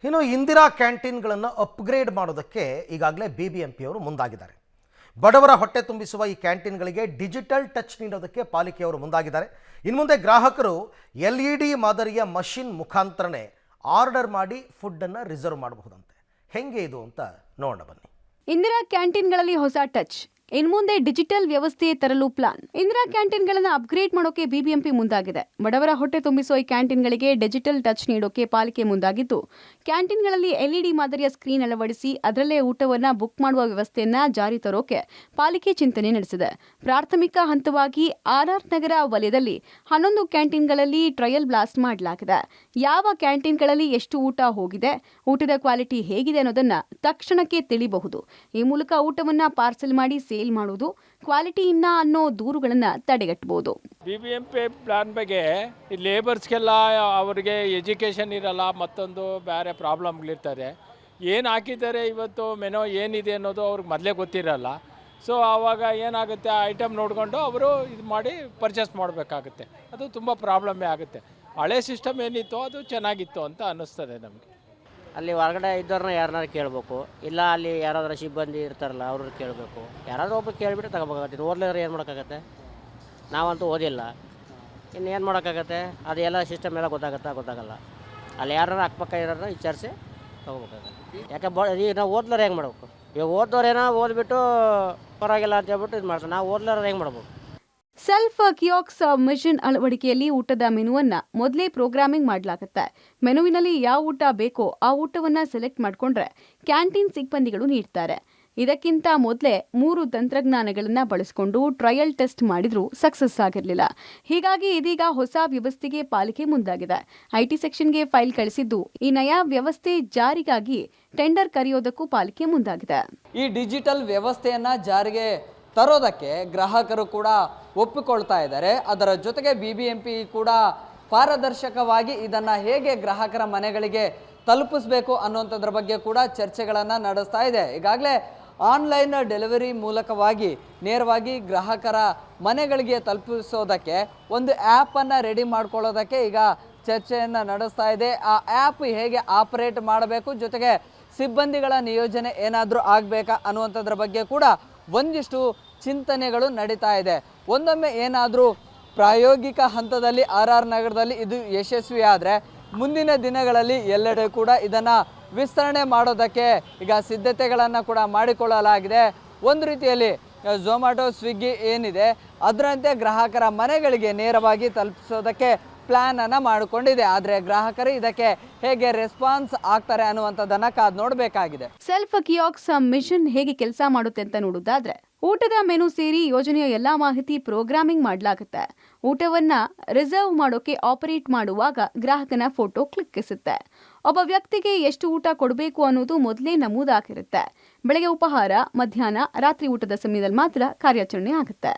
ಇನ್ನು ಇಂದಿರಾ ಕ್ಯಾಂಟೀನ್ಗಳನ್ನು ಅಪ್ಗ್ರೇಡ್ ಮಾಡೋದಕ್ಕೆ ಈಗಾಗಲೇ ಬಿಬಿಎಂಪಿಯವರು ಮುಂದಾಗಿದ್ದಾರೆ. ಬಡವರ ಹೊಟ್ಟೆ ತುಂಬಿಸುವ ಈ ಕ್ಯಾಂಟೀನ್ಗಳಿಗೆ ಡಿಜಿಟಲ್ ಟಚ್ ನೀಡೋದಕ್ಕೆ ಪಾಲಿಕೆಯವರು ಮುಂದಾಗಿದ್ದಾರೆ. ಇನ್ನು ಮುಂದೆ ಗ್ರಾಹಕರು LED ಮಾದರಿಯ ಮಷಿನ್ ಮುಖಾಂತರನೇ ಆರ್ಡರ್ ಮಾಡಿ ಫುಡ್ಡನ್ನು ರಿಸರ್ವ್ ಮಾಡಬಹುದಂತೆ. ಹೆಂಗೆ ಇದು ಅಂತ ನೋಡೋಣ ಬನ್ನಿ. ಇಂದಿರಾ ಕ್ಯಾಂಟೀನ್ಗಳಲ್ಲಿ ಹೊಸ ಟಚ್, ಇನ್ಮುಂದೆ ಡಿಜಿಟಲ್ ವ್ಯವಸ್ಥೆ ತರಲು ಪ್ಲಾನ್. ಇಂದಿರಾ ಕ್ಯಾಂಟೀನ್ಗಳನ್ನು ಅಪ್ಗ್ರೇಡ್ ಮಾಡೋಕೆ ಬಿಬಿಎಂಪಿ ಮುಂದಾಗಿದೆ. ಬಡವರ ಹೊಟ್ಟೆ ತುಂಬಿಸುವ ಈ ಕ್ಯಾಂಟೀನ್ಗಳಿಗೆ ಡಿಜಿಟಲ್ ಟಚ್ ನೀಡೋಕೆ ಪಾಲಿಕೆ ಮುಂದಾಗಿದ್ದು, ಕ್ಯಾಂಟೀನ್ಗಳಲ್ಲಿ LED ಮಾದರಿಯ ಸ್ಕ್ರೀನ್ ಅಳವಡಿಸಿ ಅದರಲ್ಲೇ ಊಟವನ್ನ ಬುಕ್ ಮಾಡುವ ವ್ಯವಸ್ಥೆಯನ್ನ ಜಾರಿ ತರೋಕೆ ಪಾಲಿಕೆ ಚಿಂತನೆ ನಡೆಸಿದೆ. ಪ್ರಾಥಮಿಕ ಹಂತವಾಗಿ RR ನಗರ ವಲಯದಲ್ಲಿ 11 ಕ್ಯಾಂಟೀನ್ಗಳಲ್ಲಿ ಟ್ರಯಲ್ ಬ್ಲಾಸ್ಟ್ ಮಾಡಲಾಗಿದೆ. ಯಾವ ಕ್ಯಾಂಟೀನ್ಗಳಲ್ಲಿ ಎಷ್ಟು ಊಟ ಹೋಗಿದೆ, ಊಟದ ಕ್ವಾಲಿಟಿ ಹೇಗಿದೆ ಅನ್ನೋದನ್ನ ತಕ್ಷಣಕ್ಕೆ ತಿಳಿಬಹುದು. ಈ ಮೂಲಕ ಊಟವನ್ನ ಪಾರ್ಸೆಲ್ ಮಾಡಿ ಸೇಲ್ ಮಾಡುವುದು, ಕ್ವಾಲಿಟಿ ಇಲ್ಲ ಅನ್ನೋ ದೂರುಗಳನ್ನು ತಡೆಗಟ್ಟಬಹುದು. BBMP ಪ್ಲಾನ್ ಬಗ್ಗೆ ಈ ಲೇಬರ್ಸ್ಗೆಲ್ಲ ಅವರಿಗೆ ಎಜುಕೇಷನ್ ಇರಲ್ಲ, ಮತ್ತೊಂದು ಬೇರೆ ಪ್ರಾಬ್ಲಮ್ಗಳಿರ್ತದೆ. ಏನು ಹಾಕಿದ್ದಾರೆ ಇವತ್ತು ಮೆನೋ ಏನಿದೆ ಅನ್ನೋದು ಅವ್ರಿಗೆ ಮೊದಲೇ ಗೊತ್ತಿರಲ್ಲ. ಸೊ ಆವಾಗ ಏನಾಗುತ್ತೆ, ಐಟಮ್ ನೋಡಿಕೊಂಡು ಅವರು ಇದು ಮಾಡಿ ಪರ್ಚೇಸ್ ಮಾಡಬೇಕಾಗುತ್ತೆ. ಅದು ತುಂಬ ಪ್ರಾಬ್ಲಮ್ಮೇ ಆಗುತ್ತೆ. ಹಳೆ ಸಿಸ್ಟಮ್ ಏನಿತ್ತು ಅದು ಚೆನ್ನಾಗಿತ್ತು ಅಂತ ಅನ್ನಿಸ್ತದೆ ನಮಗೆ. ಅಲ್ಲಿ ಹೊರಗಡೆ ಇದ್ದವ್ರನ್ನ ಯಾರನ್ನಾರು ಕೇಳಬೇಕು, ಇಲ್ಲ ಅಲ್ಲಿ ಯಾರಾದ್ರೂ ಸಿಬ್ಬಂದಿ ಇರ್ತಾರಲ್ಲ ಅವ್ರನ್ನ ಕೇಳಬೇಕು. ಯಾರಾದರೂ ಒಬ್ಬರು ಕೇಳಿಬಿಟ್ಟು ತಗೋಬೇಕಾಗತ್ತೆ. ಓದ್ಲಿದ್ರೆ ಏನು ಮಾಡೋಕ್ಕಾಗತ್ತೆ? ನಾವಂತೂ ಓದಿಲ್ಲ, ಇನ್ನೇನು ಮಾಡೋಕ್ಕಾಗತ್ತೆ? ಅದೆಲ್ಲ ಸಿಸ್ಟಮ್ ಎಲ್ಲ ಗೊತ್ತಾಗಲ್ಲ. ಅಲ್ಲಿ ಯಾರು ಅಕ್ಕಪಕ್ಕ ಇರೋರನ್ನ ವಿಚಾರಿಸಿ ತೊಗೋಬೇಕಾಗತ್ತೆ. ಯಾಕೆ ಈಗ ನಾವು ಓದ್ಲಾರ ಹೆಂಗೆ ಮಾಡಬೇಕು? ಈಗ ಓದೋರೇನೋ ಓದ್ಬಿಟ್ಟು ಪರವಾಗಿಲ್ಲ ಅಂತ ಹೇಳ್ಬಿಟ್ಟು ಇದು ಮಾಡ್ತಾರೆ. ನಾವು ಓದ್ಲಾರ ಹೆಂಗೆ ಮಾಡ್ಬೇಕು? ಸೆಲ್ಫ್ ಕಿಯಾಕ್ಸ್ ಮಿಷನ್ ಅಳವಡಿಕೆಯಲ್ಲಿ ಊಟದ ಮೆನುವನ್ನ ಮೊದಲೇ ಪ್ರೋಗ್ರಾಮಿಂಗ್ ಮಾಡಲಾಗುತ್ತೆ. ಮೆನುವಿನಲ್ಲಿ ಯಾವ ಊಟ ಬೇಕೋ ಆ ಊಟವನ್ನ ಸೆಲೆಕ್ಟ್ ಮಾಡಿಕೊಂಡ್ರೆ ಕ್ಯಾಂಟೀನ್ ಸಿಬ್ಬಂದಿಗಳು ನೀಡ್ತಾರೆ. ಇದಕ್ಕಿಂತ ಮೊದಲೇ 3 ತಂತ್ರಜ್ಞಾನಗಳನ್ನು ಬಳಸಿಕೊಂಡು ಟ್ರಯಲ್ ಟೆಸ್ಟ್ ಮಾಡಿದ್ರೂ ಸಕ್ಸಸ್ ಆಗಿರಲಿಲ್ಲ. ಹೀಗಾಗಿ ಇದೀಗ ಹೊಸ ವ್ಯವಸ್ಥೆಗೆ ಪಾಲಿಕೆ ಮುಂದಾಗಿದೆ. IT ಸೆಕ್ಷನ್ಗೆ ಫೈಲ್ ಕಳಿಸಿದ್ದು, ಈ ನಯಾ ವ್ಯವಸ್ಥೆ ಜಾರಿಗಾಗಿ ಟೆಂಡರ್ ಕರೆಯೋದಕ್ಕೂ ಪಾಲಿಕೆ ಮುಂದಾಗಿದೆ. ಈ ಡಿಜಿಟಲ್ ವ್ಯವಸ್ಥೆಯನ್ನ ಜಾರಿಗೆ ತರೋದಕ್ಕೆ ಗ್ರಾಹಕರು ಕೂಡ ಒಪ್ಪಿಕೊಳ್ತಾ ಇದ್ದಾರೆ. ಅದರ ಜೊತೆಗೆ BBMP ಕೂಡ ಪಾರದರ್ಶಕವಾಗಿ ಇದನ್ನು ಹೇಗೆ ಗ್ರಾಹಕರ ಮನೆಗಳಿಗೆ ತಲುಪಿಸಬೇಕು ಅನ್ನುವಂಥದ್ರ ಬಗ್ಗೆ ಕೂಡ ಚರ್ಚೆಗಳನ್ನು ನಡೆಸ್ತಾ ಇದೆ. ಈಗಾಗಲೇ ಆನ್ಲೈನ್ ಡೆಲಿವರಿ ಮೂಲಕವಾಗಿ ನೇರವಾಗಿ ಗ್ರಾಹಕರ ಮನೆಗಳಿಗೆ ತಲುಪಿಸೋದಕ್ಕೆ ಒಂದು ಆ್ಯಪನ್ನು ರೆಡಿ ಮಾಡ್ಕೊಳ್ಳೋದಕ್ಕೆ ಈಗ ಚರ್ಚೆಯನ್ನು ನಡೆಸ್ತಾ ಇದೆ. ಆ ಆ್ಯಪ್ ಹೇಗೆ ಆಪರೇಟ್ ಮಾಡಬೇಕು, ಜೊತೆಗೆ ಸಿಬ್ಬಂದಿಗಳ ನಿಯೋಜನೆ ಏನಾದರೂ ಆಗಬೇಕಾ ಅನ್ನುವಂಥದ್ರ ಬಗ್ಗೆ ಕೂಡ ಒಂದಿಷ್ಟು ಚಿಂತನೆಗಳು ನಡೀತಾ ಇದೆ. ಒಂದೊಮ್ಮೆ ಏನಾದರೂ ಪ್ರಾಯೋಗಿಕ ಹಂತದಲ್ಲಿ RR ನಗರದಲ್ಲಿ ಇದು ಯಶಸ್ವಿ ಆದರೆ ಮುಂದಿನ ದಿನಗಳಲ್ಲಿ ಎಲ್ಲೆಡೆ ಕೂಡ ಇದನ್ನು ವಿಸ್ತರಣೆ ಮಾಡೋದಕ್ಕೆ ಈಗ ಸಿದ್ಧತೆಗಳನ್ನು ಕೂಡ ಮಾಡಿಕೊಳ್ಳಲಾಗಿದೆ. ಒಂದು ರೀತಿಯಲ್ಲಿ ಝೊಮ್ಯಾಟೊ, ಸ್ವಿಗ್ಗಿ ಏನಿದೆ ಅದರಂತೆ ಗ್ರಾಹಕರ ಮನೆಗಳಿಗೆ ನೇರವಾಗಿ ತಲುಪಿಸೋದಕ್ಕೆ ಪ್ಲಾನನ್ನು ಮಾಡಿಕೊಂಡಿದೆ. ಆದರೆ ಗ್ರಾಹಕರು ಇದಕ್ಕೆ ಹೇಗೆ ರೆಸ್ಪಾನ್ಸ್ ಆಗ್ತಾರೆ ಅನ್ನುವಂಥದ್ದನ್ನು ಕಾದು ನೋಡಬೇಕಾಗಿದೆ. ಸೆಲ್ಫ್ ಕಿಯಾಕ್ಸ್ ಮಿಷನ್ ಹೇಗೆ ಕೆಲಸ ಮಾಡುತ್ತೆ ಅಂತ ನೋಡೋದಾದ್ರೆ, ಊಟದ ಮೆನು ಸೇರಿ ಯೋಜನೆಯ ಎಲ್ಲಾ ಮಾಹಿತಿ ಪ್ರೋಗ್ರಾಮಿಂಗ್ ಮಾಡಲಾಗುತ್ತೆ. ಊಟವನ್ನ ರಿಸರ್ವ್ ಮಾಡೋಕೆ ಆಪರೇಟ್ ಮಾಡುವಾಗ ಗ್ರಾಹಕನ ಫೋಟೋ ಕ್ಲಿಕ್ಕಿಸುತ್ತೆ. ಒಬ್ಬ ವ್ಯಕ್ತಿಗೆ ಎಷ್ಟು ಊಟ ಕೊಡಬೇಕು ಅನ್ನೋದು ಮೊದಲೇ ನಮೂದಾಗಿರುತ್ತೆ. ಬೆಳಗ್ಗೆ ಉಪಹಾರ, ಮಧ್ಯಾಹ್ನ, ರಾತ್ರಿ ಊಟದ ಸಮಯದಲ್ಲಿ ಮಾತ್ರ ಕಾರ್ಯಾಚರಣೆ ಆಗುತ್ತೆ.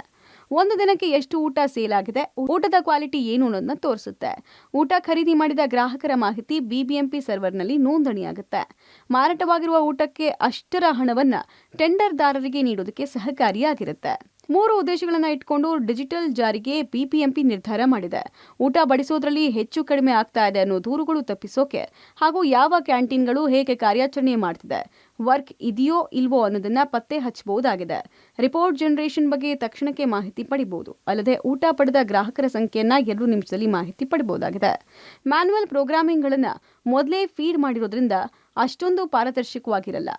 ಒಂದು ದಿನಕ್ಕೆ ಎಷ್ಟು ಊಟ ಸೇಲ್ ಆಗಿದೆ, ಊಟದ ಕ್ವಾಲಿಟಿ ಏನು ಅನ್ನೋದನ್ನ ತೋರಿಸುತ್ತೆ. ಊಟ ಖರೀದಿ ಮಾಡಿದ ಗ್ರಾಹಕರ ಮಾಹಿತಿ BBMP ಸರ್ವರ್ನಲ್ಲಿ ನೋಂದಣಿಯಾಗುತ್ತೆ. ಮಾರಾಟವಾಗಿರುವ ಊಟಕ್ಕೆ ಅಷ್ಟರ ಹಣವನ್ನ ಟೆಂಡರ್ದಾರರಿಗೆ ನೀಡೋದಕ್ಕೆ ಸಹಕಾರಿಯಾಗಿರುತ್ತೆ. 3 ಉದ್ದೇಶಗಳನ್ನು ಇಟ್ಕೊಂಡು ಡಿಜಿಟಲ್ ಜಾರಿಗೆ BBMP ನಿರ್ಧಾರ ಮಾಡಿದೆ. ಊಟ ಬಡಿಸೋದ್ರಲ್ಲಿ ಹೆಚ್ಚು ಕಡಿಮೆ ಆಗ್ತಾ ಇದೆ ಅನ್ನೋ ದೂರುಗಳು ತಪ್ಪಿಸೋಕೆ, ಹಾಗೂ ಯಾವ ಕ್ಯಾಂಟೀನ್ಗಳು ಹೇಗೆ ಕಾರ್ಯಾಚರಣೆ ಮಾಡ್ತಿದೆ, ವರ್ಕ್ ಇದೆಯೋ ಇಲ್ವೋ ಅನ್ನೋದನ್ನ ಪತ್ತೆ ಹಚ್ಚಬಹುದಾಗಿದೆ. ರಿಪೋರ್ಟ್ ಜನರೇಷನ್ ಬಗ್ಗೆ ತಕ್ಷಣಕ್ಕೆ ಮಾಹಿತಿ ಪಡಿಬಹುದು. ಅಲ್ಲದೆ ಊಟ ಪಡೆದ ಗ್ರಾಹಕರ ಸಂಖ್ಯೆಯನ್ನ 2 ನಿಮಿಷದಲ್ಲಿ ಮಾಹಿತಿ ಪಡಿಬಹುದಾಗಿದೆ. ಮ್ಯಾನ್ಯುವಲ್ ಪ್ರೋಗ್ರಾಮಿಂಗ್ಗಳನ್ನ ಮೊದಲೇ ಫೀಡ್ ಮಾಡಿರೋದ್ರಿಂದ ಅಷ್ಟೊಂದು ಪಾರದರ್ಶಕವಾಗಿರಲ್ಲ.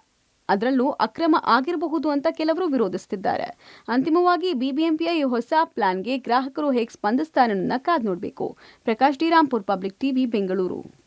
ಅದರಲ್ಲೂ ಅಕ್ರಮ ಆಗಿರಬಹುದು ಅಂತ ಕೆಲವರು ವಿರೋಧಿಸುತ್ತಿದ್ದಾರೆ. ಅಂತಿಮವಾಗಿ BBMPಯ ಈ ಹೊಸ ಪ್ಲಾನ್ಗೆ ಗ್ರಾಹಕರು ಹೇಗೆ ಸ್ಪಂದಿಸ್ತಾರೆ ಅನ್ನೋದನ್ನ ಕಾದು ನೋಡಬೇಕು. Prakash D Rampur, public TV, Bengaluru.